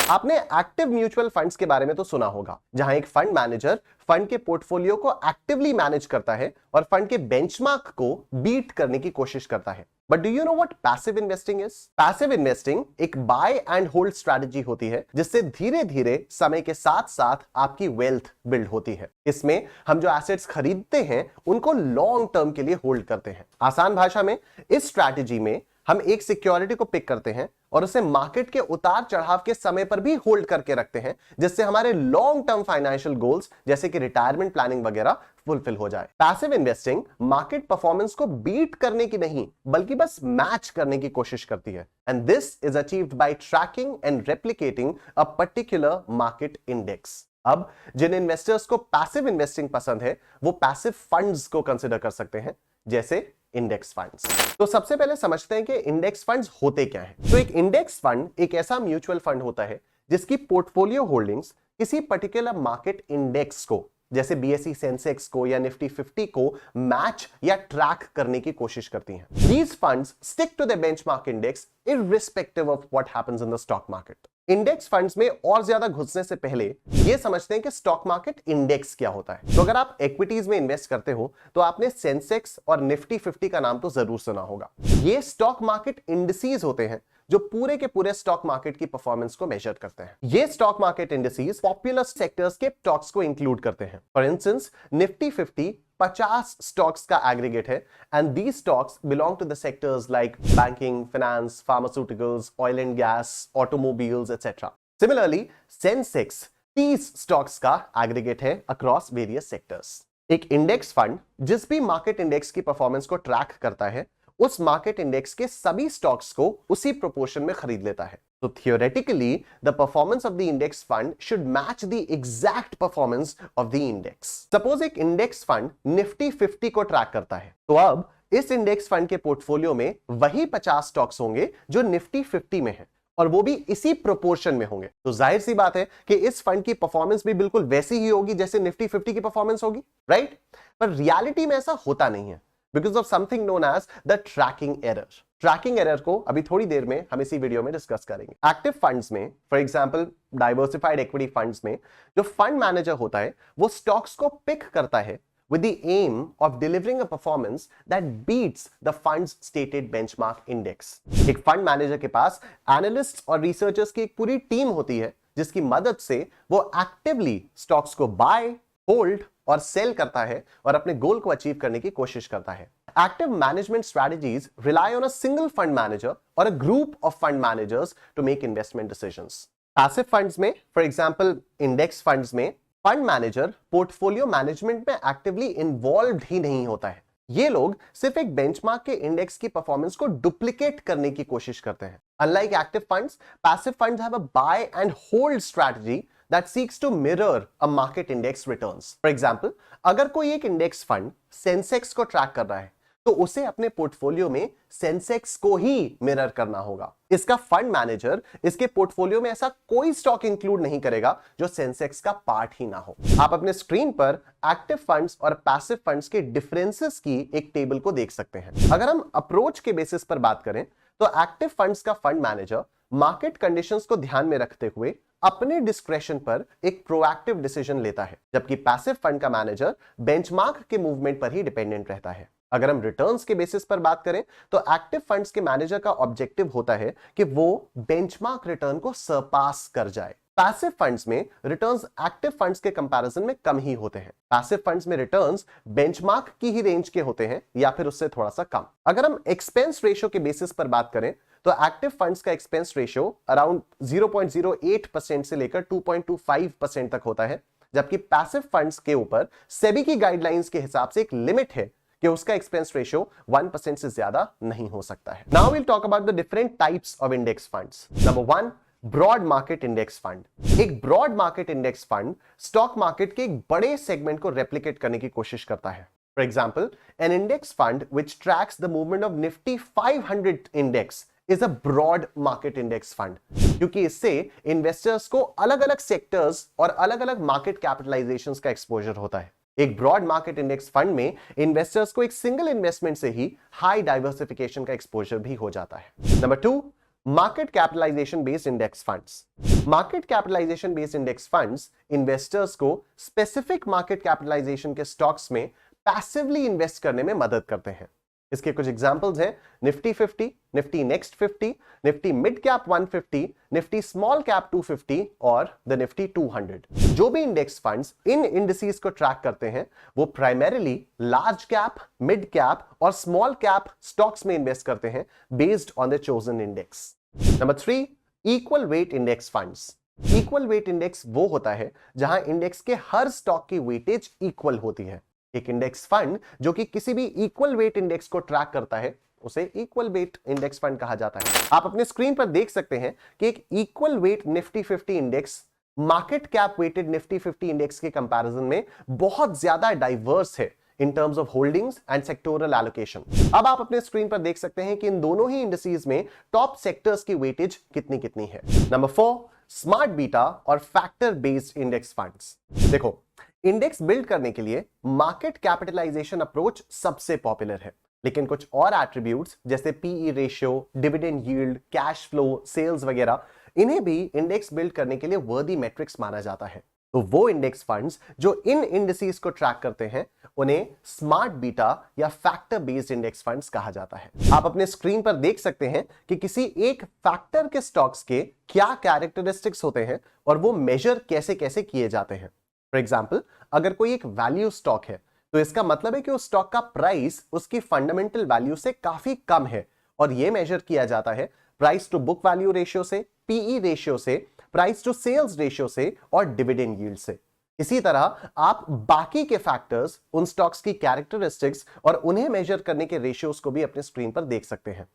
आपने active mutual funds के बारे में तो सुना होगा, जहां एक फंड मैनेजर फंड के पोर्टफोलियो को एक्टिवली मैनेज करता है और फंड के बेंचमार्क को बीट करने की कोशिश करता है। But do you know what passive investing is? Passive investing एक बाय एंड होल्ड स्ट्रेटजी होती है, जिससे धीरे धीरे समय के साथ साथ आपकी वेल्थ बिल्ड होती है। इसमें हम जो एसेट्स खरीदते हैं उनको लॉन्ग टर्म के लिए होल्ड करते हैं। आसान भाषा में इस स्ट्रैटेजी में हम एक सिक्योरिटी को पिक करते हैं और उसे मार्केट के उतार चढ़ाव के समय पर भी होल्ड करके रखते हैं, जिससे हमारे लॉन्ग टर्म फाइनेंशियल गोल्स जैसे कि रिटायरमेंट प्लानिंग वगैरह फुलफिल हो जाए। पैसिव इन्वेस्टिंग मार्केट परफॉर्मेंस को बीट करने की नहीं, बल्कि बस मैच करने की कोशिश करती है। And this is achieved by tracking and replicating a particular market index. अब जिन इन्वेस्टर्स को पैसिव इन्वेस्टिंग पसंद है, वो पैसिव फंड्स को कंसिडर कर सकते हैं, जैसे इंडेक्स फंड्स। तो सबसे पहले समझते हैं कि इंडेक्स फंड्स होते क्या हैं। तो एक इंडेक्स फंड एक ऐसा म्यूचुअल फंड होता है जिसकी पोर्टफोलियो होल्डिंग्स किसी पर्टिकुलर मार्केट इंडेक्स को, जैसे बीएसई सेंसेक्स को या निफ्टी 50 को मैच या ट्रैक करने की कोशिश करती हैं। These funds stick to the benchmark index irrespective of what happens in the stock market. Index funds में और ज्यादा घुसने से पहले यह समझते हैं कि स्टॉक मार्केट इंडेक्स क्या होता है। तो अगर आप इक्विटीज में इन्वेस्ट करते हो तो आपने सेंसेक्स और निफ्टी 50 का नाम तो जरूर सुना होगा। ये स्टॉक मार्केट इंडिसेस होते हैं जो पूरे के पूरे स्टॉक मार्केट की परफॉर्मेंस को मेजर करते हैं। ये stock market indices popular sectors के स्टॉक्स को इंक्लूड करते हैं। फॉर इंस्टेंस निफ्टी 50 50 स्टॉक्स का एग्रीगेट है, and these stocks belong to the sectors like banking, finance, pharmaceuticals, oil and gas, automobiles etcetera. Similarly Sensex 30 stocks का एग्रीगेट है अक्रॉस वेरियस सेक्टर्स। एक index fund जिस भी मार्केट इंडेक्स की परफॉर्मेंस को track करता है, उस मार्केट इंडेक्स के सभी स्टॉक्स को उसी प्रोपोर्शन में खरीद लेता है। So theoretically, the performance of the index fund should match the exact performance of the index. Suppose एक इंडेक्स फंड निफ्टी 50 को ट्रैक करता है, तो अब इस इंडेक्स फंड के पोर्टफोलियो में वही 50 स्टॉक्स होंगे जो निफ्टी 50 में है, और वो भी इसी प्रोपोर्शन में होंगे। तो जाहिर सी बात है कि इस फंड की परफॉर्मेंस भी बिल्कुल वैसी ही होगी जैसे निफ्टी 50 की परफॉर्मेंस होगी, राइट? पर रियलिटी में ऐसा होता नहीं है, because of something known as the tracking error. Tracking error को अभी थोड़ी देर में हम इसी वीडियो में डिस्कस करेंगे। एक्टिव फंड्स में, for example diversified equity funds में, जो फंड मैनेजर होता है वो स्टॉक्स को पिक करता है with the aim of delivering a performance that beats the fund's stated benchmark index. एक फंड मैनेजर के पास एनालिस्ट्स और रिसर्चर्स की एक पूरी टीम होती है जिसकी मदद से वो एक्टिवली स्टॉक्स को बाय, होल्ड और सेल करता है और अपने गोल को अचीव करने की कोशिश करता है। Active management strategies rely on a single fund manager or a group of fund managers to make investment decisions. Passive funds में, for example, index funds में, फंड मैनेजर पोर्टफोलियो मैनेजमेंट में एक्टिवली इन्वॉल्व ही नहीं होता है। ये लोग सिर्फ एक बेंचमार्क के इंडेक्स की परफॉर्मेंस को डुप्लीकेट करने की कोशिश करते हैं। Unlike active funds, passive funds have a buy and hold strategy that seeks to mirror a market index returns. For example, अगर कोई एक इंडेक्स फंड सेंसेक्स को ट्रैक कर रहा है, तो उसे अपने पोर्टफोलियो में सेंसेक्स को ही मिरर करना होगा। इसका फंड मैनेजर इसके पोर्टफोलियो में ऐसा कोई स्टॉक इंक्लूड नहीं करेगा जो सेंसेक्स का पार्ट ही ना हो। आप अपने स्क्रीन पर एक्टिव फंड्स और पैसिव फंड्स के डिफरेंसेस की एक टेबल को देख सकते हैं। अगर हम अप्रोच के बेसिस पर बात करें तो एक्टिव फंड्स का फंड मैनेजर मार्केट कंडीशंस को ध्यान में रखते हुए अपने डिस्क्रेशन पर एक प्रोएक्टिव डिसीजन लेता है, जबकि पैसिव फंड का मैनेजर बेंचमार्क के मूवमेंट पर ही डिपेंडेंट रहता है। अगर हम रिटर्न्स के बेसिस पर बात करें तो एक्टिव फंड्स के मैनेजर का ऑब्जेक्टिव होता है कि वो बेंचमार्क रिटर्न को सरपास कर जाए। पैसिव फंड्स में रिटर्न्स एक्टिव फंड्स के कंपैरिजन में कम ही होते हैं। पैसिव फंड्स में रिटर्न्स बेंचमार्क की ही रेंज के होते हैं या फिर उससे थोड़ा सा कम। अगर हम एक्सपेंस रेशियो के बेसिस पर बात करें तो एक्टिव फंड्स का एक्सपेंस रेशियो अराउंड 0.08% से लेकर 2.25% तक होता है, जबकि पैसिव फंड्स के ऊपर सेबी की गाइडलाइंस के हिसाब से एक लिमिट है कि उसका एक्सपेंस रेशियो 1% से ज्यादा नहीं हो सकता है। Now will talk about the different types of index funds. Number 1, broad market index fund. एक broad market index fund stock market के एक बड़े सेगमेंट को रेप्लिकेट करने की कोशिश करता है। For example, an index fund which tracks the movement of Nifty 500 index is a broad market index fund, क्योंकि इससे इन्वेस्टर्स को अलग अलग सेक्टर्स और अलग अलग मार्केट कैपिटलाइजेशंस का एक्सपोजर होता है। एक ब्रॉड मार्केट इंडेक्स फंड में इन्वेस्टर्स को एक सिंगल इन्वेस्टमेंट से ही हाई डाइवर्सिफिकेशन का एक्सपोजर भी हो जाता है। Number 2, market capitalisation based index funds. Market capitalisation based index funds investors को स्पेसिफिक मार्केट कैपिटलाइजेशन के स्टॉक्स में पैसिवली इन्वेस्ट करने में मदद करते हैं। इसके कुछ एग्जांपल्स हैं Nifty 50, Nifty next 50, Nifty mid cap 150, Nifty small cap 250 और द निफ्टी 200। जो भी इंडेक्स फंड्स इन इंडिसेस को ट्रैक करते हैं वो primarily large cap, mid cap और स्मॉल कैप स्टॉक्स में इन्वेस्ट करते हैं based on the chosen index. Number 3, equal weight index funds. Equal weight index वो होता है जहां इंडेक्स के हर स्टॉक की वेटेज इक्वल होती है। एक इंडेक्स फंड जो कि किसी भी इक्वल वेट इंडेक्स को ट्रैक करता है उसे इक्वल वेट इंडेक्स फंड कहा जाता है। आप अपने स्क्रीन पर देख सकते हैं कि एक equal weight Nifty 50 index market cap weighted Nifty 50 index के कंपैरिजन में बहुत ज्यादा डाइवर्स है in terms of holdings and sectoral allocation. अब आप अपने स्क्रीन पर देख सकते हैं कि इन दोनों ही इंडिसेस में टॉप सेक्टर्स की वेटेज कितनी कितनी है। नंबर 4, स्मार्ट बीटा और फैक्टर बेस्ड इंडेक्स फंड्स। देखो, इंडेक्स बिल्ड करने के लिए मार्केट कैपिटलाइजेशन अप्रोच सबसे पॉपुलर है, लेकिन कुछ और एट्रीब्यूट्स जैसे PE ratio, dividend yield, cash flow, sales वगैरह, इन्हें भी इंडेक्स बिल्ड करने के लिए वर्दी मैट्रिक्स माना जाता है। तो वो इंडेक्स फंड्स जो इन इंडिसेस को ट्रैक करते हैं उन्हें स्मार्ट बीटा या फैक्टर बेस्ड इंडेक्स फंड्स कहा जाता है। आप अपने स्क्रीन पर देख सकते हैं कि किसी एक फैक्टर के स्टॉक्स के क्या कैरेक्टरिस्टिक्स होते हैं और वो मेजर कैसे कैसे किए जाते हैं। फॉर एग्जाम्पल, अगर कोई एक वैल्यू स्टॉक है तो इसका मतलब है कि उस स्टॉक का प्राइस उसकी फंडामेंटल वैल्यू से काफी कम है और यह मेजर किया जाता है price to book value ratio से, पीई रेशियो से, प्राइस टू सेल्स रेशियो से और डिविडेंड यील्ड से। इसी तरह आप बाकी के फैक्टर्स, उन स्टॉक्स की कैरेक्टरिस्टिक्स और उन्हें मेजर करने के रेशियोज को भी अपने स्क्रीन पर देख सकते हैं।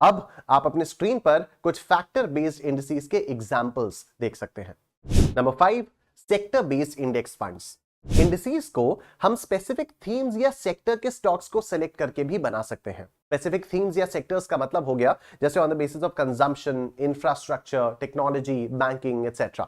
अब आप अपने स्क्रीन पर कुछ फैक्टर बेस्ड इंडिसेस के एग्जांपल्स देख सकते हैं। Number 5, sector based index funds. Indices को हम स्पेसिफिक थीम्स या सेक्टर के स्टॉक्स को सिलेक्ट करके भी बना सकते हैं। स्पेसिफिक थीम्स या सेक्टर्स का मतलब हो गया जैसे on the basis of consumption, infrastructure, technology, banking etcetera.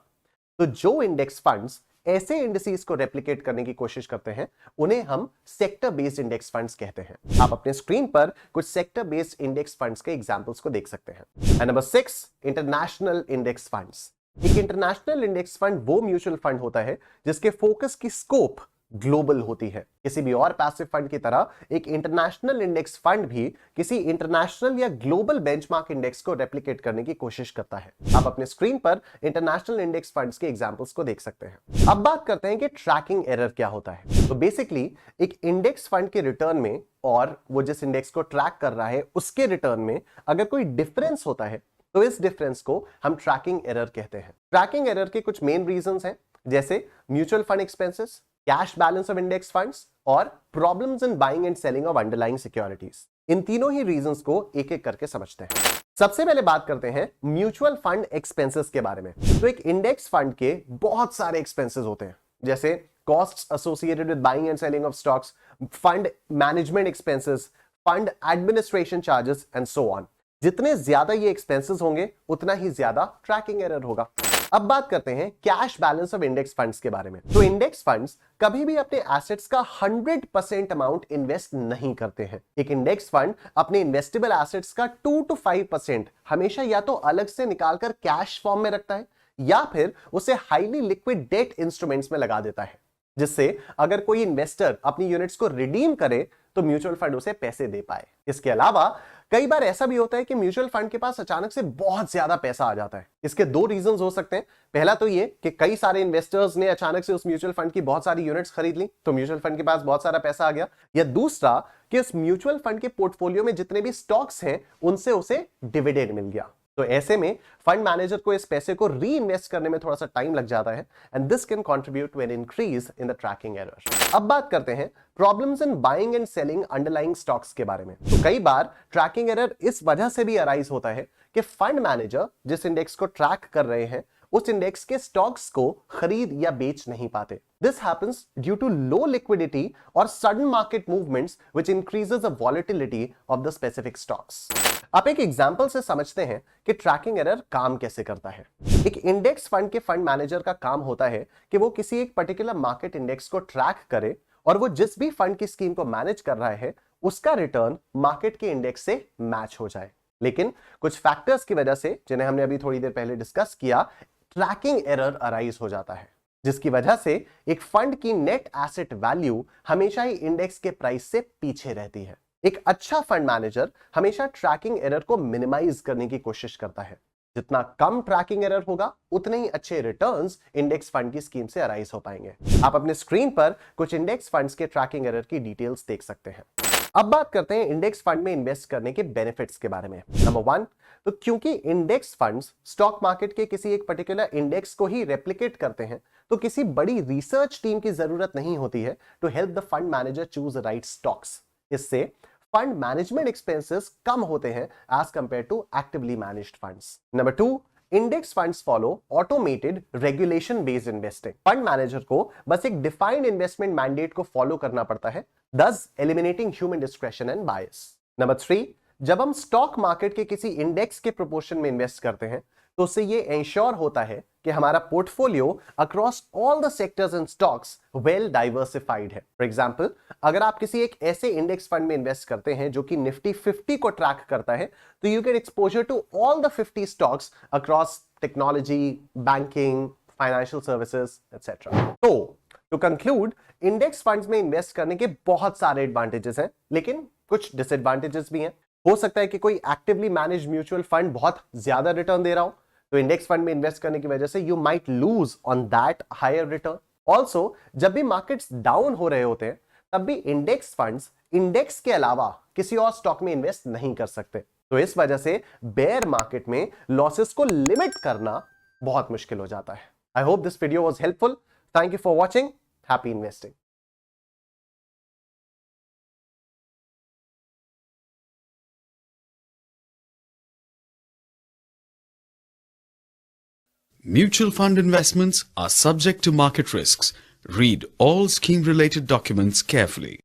तो जो इंडेक्स फंड्स ऐसे इंडिसेस को रेप्लिकेट करने की कोशिश करते हैं उन्हें हम सेक्टर बेस्ड इंडेक्स फंड्स कहते हैं। आप अपने स्क्रीन पर कुछ सेक्टर बेस्ड इंडेक्स फंड्स के एग्जांपल्स को देख सकते हैं। And number 6, international index funds. एक इंटरनेशनल इंडेक्स फंड वो म्यूचुअल फंड होता है जिसके फोकस की स्कोप ग्लोबल होती है। किसी भी और पैसिव फंड की तरह एक इंटरनेशनल इंडेक्स फंड भी किसी इंटरनेशनल या ग्लोबल बेंचमार्क इंडेक्स को रेप्लिकेट करने की कोशिश करता है। आप अपने स्क्रीन पर इंटरनेशनल इंडेक्स फंड्स के एग्जांपल्स को देख सकते हैं। अब बात करते हैं कि ट्रैकिंग एरर क्या होता है। तो बेसिकली एक इंडेक्स फंड के रिटर्न में और वो जिस इंडेक्स को ट्रैक कर रहा है उसके रिटर्न में अगर कोई डिफरेंस होता है तो इस डिफरेंस को हम ट्रैकिंग एरर कहते हैं। ट्रैकिंग एरर के कुछ मेन रीजंस हैं जैसे mutual fund expenses, cash balance of index funds और problems in buying and selling of underlying securities. इन तीनों ही रीजंस को एक एक करके समझते हैं। सबसे पहले बात करते हैं म्यूचुअल फंड एक्सपेंसेस के बारे में। तो एक इंडेक्स फंड के बहुत सारे एक्सपेंसेस होते हैं जैसे costs associated with buying and selling of stocks, fund management expenses, fund administration charges and so on. जितने ज्यादा ये एक्सपेंसेस होंगे उतना ही ज्यादा ट्रैकिंग एरर होगा। अब बात करते हैं cash balance of index funds के बारे में। तो इंडेक्स फंड्स कभी भी अपने एसेट्स का 100% अमाउंट इन्वेस्ट नहीं करते हैं। एक इंडेक्स फंड अपने इन्वेस्टेबल एसेट्स का 2 to 5% हमेशा या तो अलग से निकालकर कैश फॉर्म में रखता है या फिर उसे हाईली लिक्विड डेट इंस्ट्रूमेंट्स में लगा देता है, जिससे अगर कोई इन्वेस्टर अपनी यूनिट्स को रिडीम करे तो म्यूचुअल फंड उसे पैसे दे पाए। इसके अलावा कई बार ऐसा भी होता है कि म्यूचुअल फंड के पास अचानक से बहुत ज्यादा पैसा आ जाता है। इसके दो रीजंस हो सकते हैं। पहला तो ये कि कई सारे इन्वेस्टर्स ने अचानक से उस म्यूचुअल फंड की बहुत सारी यूनिट्स खरीद ली तो म्यूचुअल फंड के पास बहुत सारा पैसा आ गया, या दूसरा कि उस म्यूचुअल फंड के पोर्टफोलियो में जितने भी स्टॉक्स हैं उनसे उसे डिविडेंड मिल गया। तो ऐसे में फंड मैनेजर को इस पैसे को री इन्वेस्ट करने में थोड़ा सा टाइम लग जाता है and this can contribute to an increase in the tracking error. अब बात करते हैं problems in buying and selling underlying stocks के बारे में। तो कई बार ट्रैकिंग एरर इस वजह से भी अराइज होता है कि फंड मैनेजर जिस इंडेक्स को ट्रैक कर रहे हैं उस इंडेक्स के स्टॉक्स को खरीद या बेच नहीं पाते। This happens due to low liquidity or sudden market movements which increases the volatility of the specific stocks. आप एक एग्जांपल से समझते हैं कि ट्रैकिंग एरर काम कैसे करता है। एक इंडेक्स फंड के फंड मैनेजर का काम होता है कि वो किसी एक पर्टिकुलर मार्केट इंडेक्स को ट्रैक करे और वो जिस भी फंड की स्कीम को मैनेज कर रहा है उसका रिटर्न मार्केट के इंडेक्स से मैच हो जाए। लेकिन कुछ फैक्टर्स की वजह से, जिन्हें हमने अभी थोड़ी देर पहले डिस्कस किया, ट्रैकिंग एरर अराइज हो जाता है, जिसकी वजह से एक फंड की नेट एसेट वैल्यू हमेशा ही इंडेक्स के प्राइस से पीछे रहती है। एक अच्छा फंड मैनेजर हमेशा ट्रैकिंग एरर को मिनिमाइज करने की कोशिश करता है। जितना कम ट्रैकिंग एरर होगा, उतने ही अच्छे रिटर्न्स इंडेक्स फंड की स्कीम से अराइज हो पाएंगे। आप अपने स्क्रीन पर कुछ इंडेक्स फंड्स के ट्रैकिंग एरर की डिटेल्स देख सकते हैं। अब बात करते हैं इंडेक्स फंड में इन्वेस्ट करने के बेनिफिट्स के बारे में। नंबर 1, तो क्योंकि इंडेक्स फंड्स स्टॉक मार्केट के किसी एक पर्टिकुलर इंडेक्स को ही रेप्लिकेट करते हैं, तो किसी बड़ी रिसर्च टीम की जरूरत नहीं होती है to help the fund manager choose right stocks. इससे फंड मैनेजमेंट एक्सपेंसेस कम होते हैं as compared to actively managed funds. Number 2, index funds follow automated regulation based investing. Fund manager को बस एक डिफाइंड इन्वेस्टमेंट मैंडेट को फॉलो करना पड़ता है, thus eliminating human discretion and bias. Number 3, जब हम स्टॉक मार्केट के किसी इंडेक्स के प्रोपोर्शन में इन्वेस्ट करते हैं, तो उससे ये इंश्योर होता है कि हमारा portfolio across all the sectors and stocks well diversified है। फॉर एग्जांपल, अगर आप किसी एक ऐसे इंडेक्स फंड में इन्वेस्ट करते हैं जो कि निफ्टी 50 को ट्रैक करता है, तो you get exposure to all the 50 stocks across technology, banking, financial services etcetera. तो टू कंक्लूड, इंडेक्स फंड्स में इन्वेस्ट करने के बहुत सारे एडवांटेजेस हैं, लेकिन कुछ डिसएडवांटेजेस भी हैं। हो सकता है कि कोई एक्टिवली मैनेज म्यूचुअल फंड बहुत ज्यादा रिटर्न दे रहा हो, तो इंडेक्स फंड में इन्वेस्ट करने की वजह से you might lose on that higher return. Also, जब भी मार्केट्स डाउन हो रहे होते हैं, तब भी इंडेक्स फंड्स इंडेक्स के अलावा किसी और स्टॉक में इन्वेस्ट नहीं कर सकते। तो इस वजह से बेयर मार्केट में लॉसेस को लिमिट करना बहुत मुश्किल हो जाता है। I hope this video was helpful. Thank you for watching. Happy investing. Mutual fund investments are subject to market risks. Read all scheme-related documents carefully.